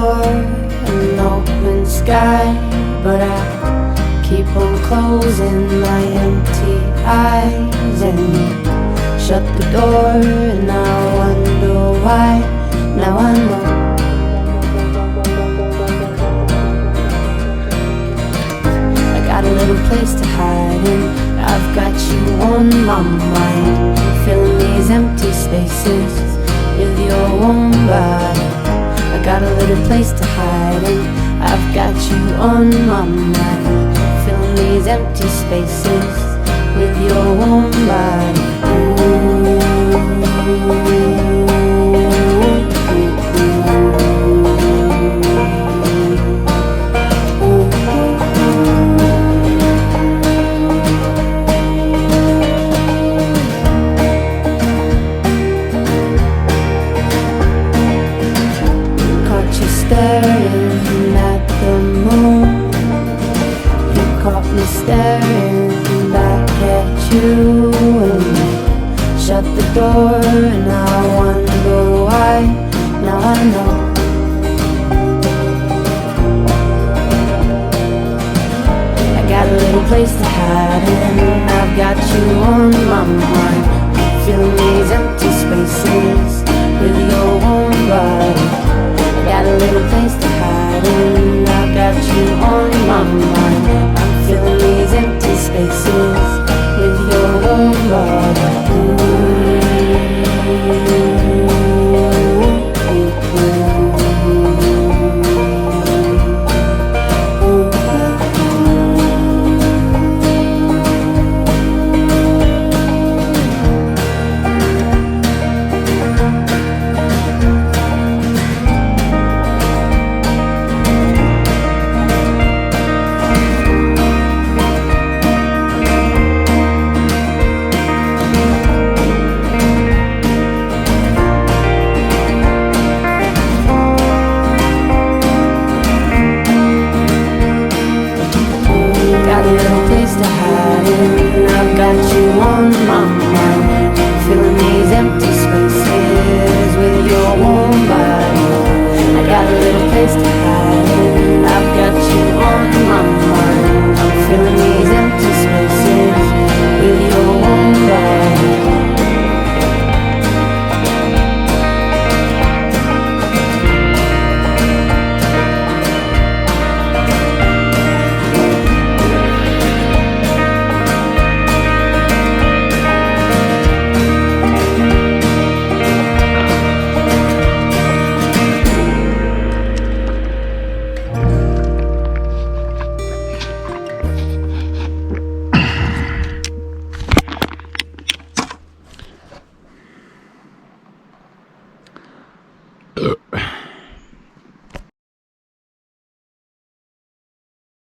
for an open sky, but I keep on closing my empty eyes, and you shut the door, and I wonder why. Now I know. I got a little place to hide in. I've got you on my mind, filling these empty spaces with your warm body. I got a little place to hide in. I've got you on my mind, filling these empty spaces with your warm body. Staring at the moon, you caught me staring back at you, and you shut the door, and I wonder why. Now I know. I got a little place to hide in. I've got you on my mind, filling these empty spaces with your warm body. Got a little place to hide in.